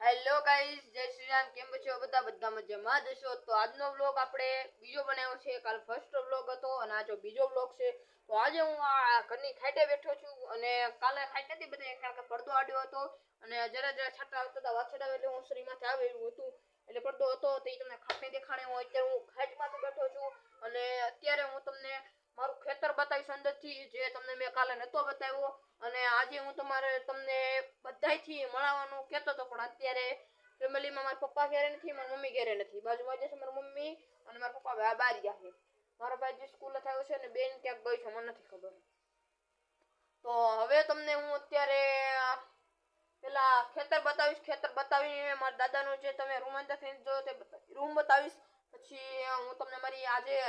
Hello guys, જય શ્રી રામ. કેમ છો બધા મજામાં જ હશો? તો આજનો વ્લોગ આપણે બીજો બનાવ્યો છે. કાલ ફર્સ્ટ વ્લોગ હતો અને આજે બીજો વ્લોગ છે. તો આજે હું આ ઘરની ખાટે બેઠો છું અને કાલે ખાટ નથી બતાવી કારણ કે પડદો આડ્યો હતો અને જરા છાંટા આવતા હતા વાછડા એટલે હું શરીરમાંથી આવેલું હતું એટલે પડદો હતો તો એ તમને ખાટને દેખાડે. હું અત્યારે હું ખાટમાં તો બેઠો છું અને અત્યારે હું તમને મારું ખેતર બતાવીશ અંદરથી, જે તમને મેં કાલે નતો બતાવ્યો. અને આજે હું તમને બધાયથી મળવાનું કહેતો હતો પણ અત્યારે ફેમિલીમાં મારા પપ્પા ઘરે નથી, મારી મમ્મી ઘરે નથી. બાજુમાં જે છે મારી મમ્મી અને મારા પપ્પા બહાર ગયા છે. મારો ભાઈ જે સ્કૂલે થયો છે ને બેન ક્યાંક ગઈ છે, મને નથી ખબર. તો હવે તમને હું અત્યારે પેલા ખેતર બતાવીશ. ખેતર બતાવીને મારા દાદાનું જે તમે રૂમ અંદર થઈને જોયો તે રૂમ બતાવીશ. પછી હું તમને મારી આજે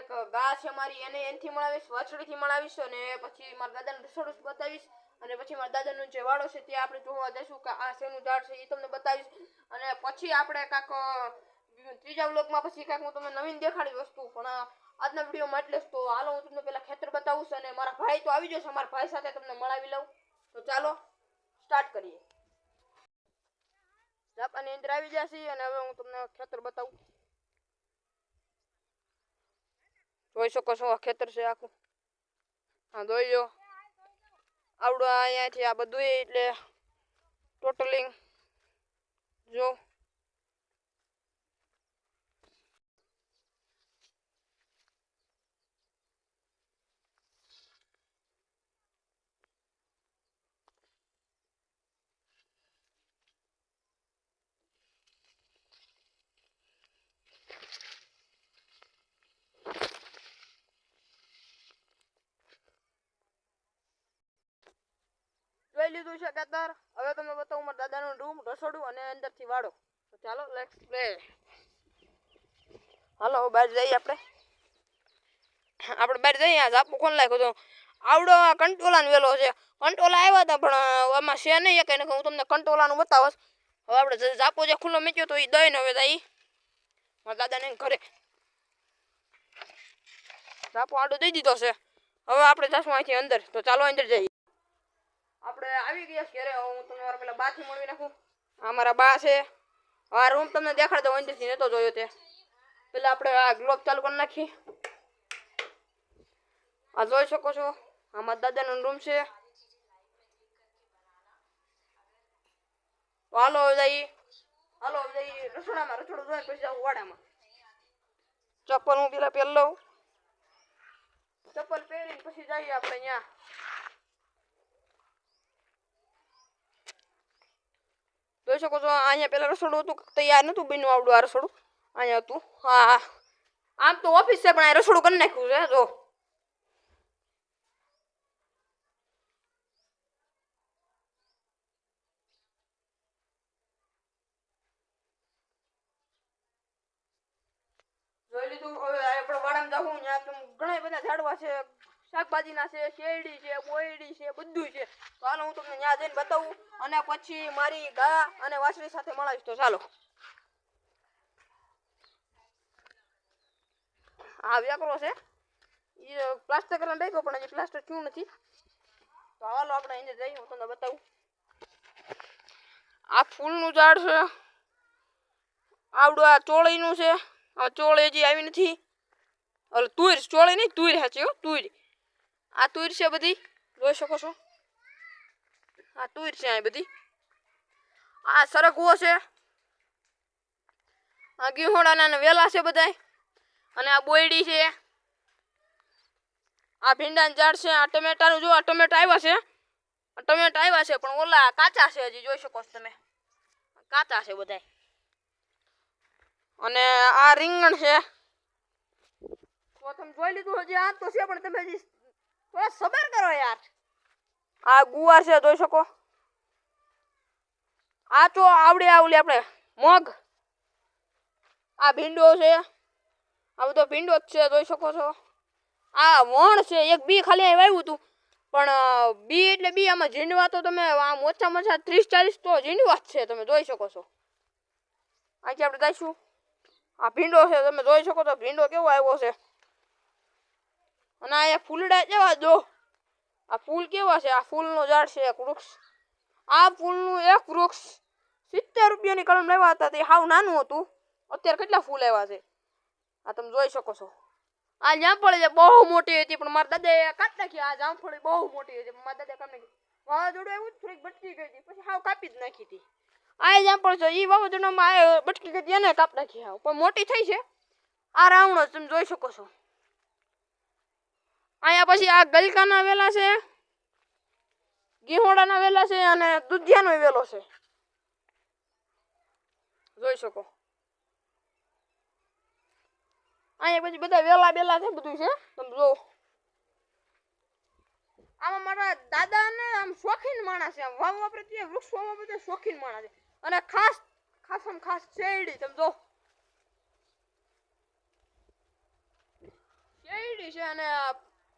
એક ગા છે મારી એનથી મળાવીશ, વાછડીથી મળાવીશ અને પછી મારા દાદાનું રસોડું બતાવીશ. અને પછી મારા દાદાનો જે વાડો છે ત્યાં આપણે જોવા જઈશું કે આ શેનું ઝાડ છે એ તમને બતાવીશ. અને પછી આપણે ત્રીજા વ્લોગમાં પછી હું તમને નવીન દેખાડી વસ્તુ. પણ આજના વિડીયોમાં એટલે જ. તો હાલો હું તમને પેલા ખેતર બતાવું અને મારા ભાઈ તો આવી જશે, મારા ભાઈ સાથે તમને મળાવી લઉં. તો ચાલો સ્ટાર્ટ કરીએ. જાપાની અંદર આવી જશે અને હવે હું તમને ખેતર બતાવું. જોઈ શકો છો આ ખેતર છે આખું. હા જોઈ લો, આવડું અહીંયાથી આ બધું એટલે ટોટલિંગ જો જોઈ લીધું છે ખેતર. હવે તમને બતાવું મારા દાદાનું રૂમ, રસોડું અને અંદરથી વાડો. તો ચાલો લેટ્સ પ્લે. હાલો બહાર જઈએ આપણે બહાર જઈએ. આ ઝાપુ કોણ લાગ્યો તો આવડો કંટોલાનો વેલો છે. કંટોલા આવ્યા હતા પણ આમાં છે નહીં એક, હું તમને કંટોલાનું બતાવસ. હવે આપણે ઝાપો જે ખુલ્લો મૂક્યો તો એ દઈને હવે જઈ મારા દાદાને ઘરે. ઝાપો આડો દઈ દીધો છે. હવે આપણે જશું અહીંથી અંદર. તો ચાલો અંદર જઈએ. આપણે આવી ગયા ઘરે. હું તમને મારા પેલા બાથી મળવી નાખું. આ મારા બા છે. આ રૂમ તમને દેખાડ દઉં, અંદરથી નતો જોયો તે. પેલા આપણે આ ગ્લોબ ચાલુ કરી નાખી. આ જોઈ શકો છો આ મારા દાદાનો રૂમ છે. તો હાલો જઈએ રસોડામાં. રસોડું જોઈને પછી જાઉં વાડામાં. ચપ્પલ હું પેલા પહેરી લઉં. ચપ્પલ પહેરીને પછી જઈએ આપણે ત્યાં. જોઈ શકો છો અહીંયા પેલા રસોડું હતું, તૈયાર નતું બન્યું આવડું આ રસોડું. અહીંયા હતું. હા આમ તો ઓફિસ છે પણ આ રસોડું કરી નાખ્યું છે. જો જોઈ લીધું. હવે આપણે વાડામાં જાઉં. ત્યાં ઘણા બધા ઝાડવા છે, શાકભાજીના છે, શેરડી છે, બોયડી છે, બધું છે. તો હાલો હું તમને ત્યાં જઈને બતાવું અને પછી મારી ગા અને વાછડી સાથે મળાવીશ. તો ચાલો. આ વ્યાકરો છે એ પ્લાસ્ટર કરીને રાખ્યો પણ હજી પ્લાસ્ટર થયું નથી. તો હાલો આપણે અહીંયા જઈએ, હું તમને બતાવું. આ ફૂલનું ઝાડ છે. આવડું આ ચોળીનું છે. આ ચોળી હજી આવી નથી. તુર ચોળી નહીં, તુર સાચી હો, તુર. આ તુર છે બધી, જોઈ શકો છો. આ તુર છે આ બધી. આ સરગવો છે. આ ગીહોડાના વેલા છે બધા. અને આ બોયડી છે. આ ભીંડાનું ઝાડ છે. આ ટમેટાનું જો, આ ટમેટા આવ્યા છે. ટમેટા આવ્યા છે પણ ઓલા કાચા છે હજી, જોઈ શકો છો તમે. કાચા છે બધા. અને આ રીંગણ છે. તો તમે જોઈ લીધું હજી આ તો છે પણ તમે હજી થોડા સબર કરો યાર. આ ગુવાર છે, જોઈ શકો. આ તો આવડે આપણે મગ. આ ભીંડો છે. આ બધો ભીંડો જ છે, જોઈ શકો છો. આ વણ છે. એક બી ખાલી અહીં વાવ્યું હતું પણ બી એટલે બી. આમાં ઝીંડવા તો તમે આમ ઓછામાં ઓછા 30-40 તો ઝીંડવા જ છે, તમે જોઈ શકો છો. અહીંથી આપણે જઈશું. આ ભીંડો છે, તમે જોઈ શકો છો ભીંડો કેવો આવ્યો છે. અને આ ફૂલડા કેવા જો. આ ફૂલ કેવા છે. આ ફૂલનું ઝાડ છે, એક વૃક્ષ. આ ફૂલનું એક વૃક્ષ ₹70 કલમ લેવા હતા તે હાવ નાનું હતું. અત્યારે કેટલા ફૂલ આવ્યા છે આ તમે જોઈ શકો છો. આ જામફળી બહુ મોટી હતી પણ મારા દાદાએ કાપી નાખી. આ જામફળી બહુ મોટી હતી મારા દાદાએ કાપી નાખી. વાવાઝોડું એવું થોડીક બટકી ગઈ હતી પછી હાવ કાપી જ નાખી હતી. આ જામફળ છે એ વાવાઝોડામાં આ બટકી ગઈ એને કાપી નાખી હાવ પણ મોટી થઈ છે. આ રાવણો તમે જોઈ શકો છો. અહીંયા પછી આ ગલકાના વેલા છે, ગીહોડાના વેલા છે અને દુધિયાનો વેલો છે. જોઈ શકો. અહીંયા પછી બધા વેલા બેલા છે બધું છે તમે જો. આમાં મારા દાદા ને આમ શોખીન માણસ છે. આમ વાવ વાપરે તે વૃક્ષ વાવવા બધા શોખીન માણસ છે. અને ખાસ શેરડી તમે જો. શેરડી છે અને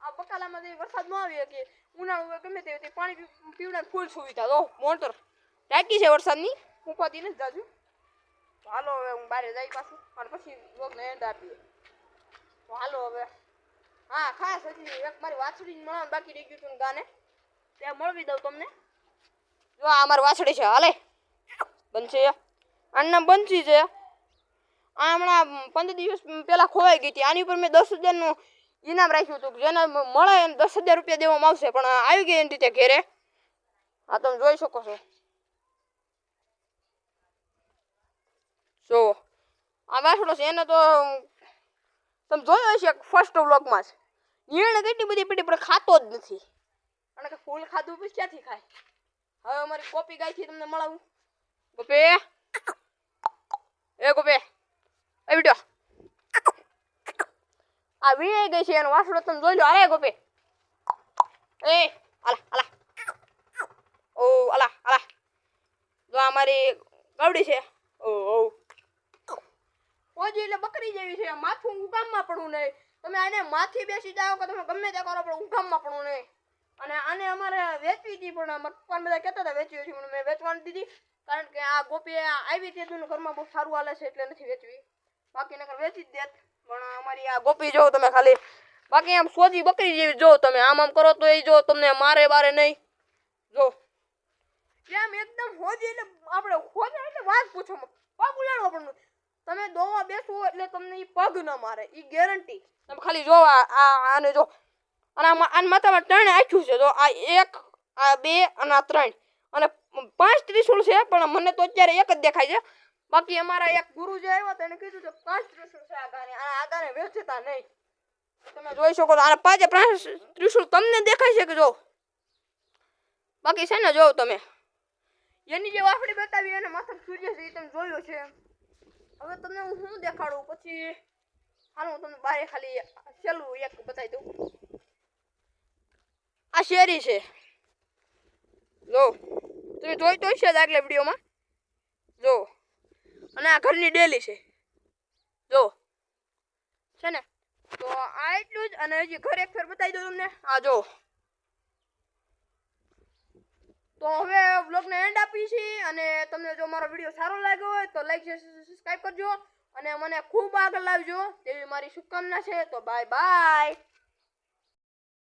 આ બકાલામાંથી વરસાદ ન આવે કે ઉનાળો ગમે તે પાણી પીવડાની ફૂલ સુવિધા જો. મોટર ટાંકી છે વરસાદની ઉપાતી નથી જાજુ. હાલો હવે હું બહાર જઈ પાછું અને પછી લોકોને એન્ડ આપીએ. તો હાલો હવે. હા ખાસ હજી એક મારી વાછડી મળવાનું બાકી રહી ગયું હતું ગાને ત્યાં મળવી દઉં તમને. જો આ મારી વાછડી છે હાલે બંસી. આનું નામ બંસી છે. આ હમણાં 15 દિવસ પહેલા ખોવાઈ ગઈ હતી. આની ઉપર મેં 10,000નું ઇનામ રાખ્યું હતું જેને મળે એને ₹10,000 દેવામાં આવશે પણ આવી ગઈ એની રીતે ઘેરે. આ તમે જોઈ શકો છો. જો આ વાછડો છે એને તો તમે જોયો હશે ફર્સ્ટ વ્લોગમાં જ. નીણ કેટલી બધી પડી પણ ખાતો જ નથી. અને કે ફૂલ ખાધું પછી ક્યાંથી ખાય. હવે અમારી ગોપી ગાયથી તમને મળાવું. ગોપે એ ગોપે એ બેટો આ વીણાઈ ગઈ છે એનો વાછડો તમે જોઈ લો. અરે ગોપે એ આલા ઓ આલા જો અમારી ગવડી છે. ઓ ઓજી એટલે બકરી જેવી છે. માથું ઉગામમાં પડવું નહીં. તમે આને માથી બેસી જાઓ કે તમે ગમે તે કરો પણ ઉગામમાં પડવું નહીં. અને આને અમારે વેચવી હતી પણ મારા પપ્પાને બધા કહેતા હતા વેચવી હતી પણ મેં વેચવાની દીધી કારણ કે આ ગોપી આવી તેનું ઘરમાં બહુ સારું હાલે છે એટલે નથી વેચવી. બાકી નકર વેચી જ દેત. પણ અમારી આ ગોપી જો તમે ખાલી બાકી આમ સોજી બકરી જેવી જો તમે આમ કરો તો એ જો તમને મારે બારે નહીં. જો એમ એકદમ હોજી એટલે આપણે હોજા એટલે વાત પૂછો પગ ઉલાડવો પણ તમે દોવા બેસવો એટલે તમને એ પગ ન મારે એ ગેરંટી. તમે ખાલી જો આને જો અને આના માથામાં 3 આંખ્યું છે. જો આ 1 આ 2 અને આ 3 અને 5 ત્રિશુળ છે પણ મને તો અત્યારે એક જ દેખાય છે. બાકી અમારા એક ગુરુ જે આવ્યા હતા એને કીધું કે 5 ત્રિશુળ છે આ ગાને વેચતા નહીં. તમે જોઈ શકો છો. આને 5 ત્રિશુળ તમને દેખાય છે કે જો બાકી છે ને જો તમે એની જે વાફડી બતાવી એને માથે સૂર્ય છે એ તમે જોયો છે. હવે તમને હું શું દેખાડું પછી હાલ હું તમને બારે ખાલી છેલ્લું એક બતાવી દઉં. આ શેરી છે જો તમે જોઈ તો છે આગલા વિડીયોમાં જો. અને આ ઘરની ડેલી છે જો છે ને. તો આ એટલું જ અને હજી ઘર એક ફેર બતાવી દઉં તમને. આ જો તો હવે વ્લોગને એન્ડ આપી છીએ અને તમને જો મારો વિડીયો સારો લાગ્યો હોય તો લાઈક શેર સબસ્ક્રાઇબ કરજો અને મને ખૂબ આગળ લાવજો તેવી મારી શુભકામના છે. તો બાય બાય.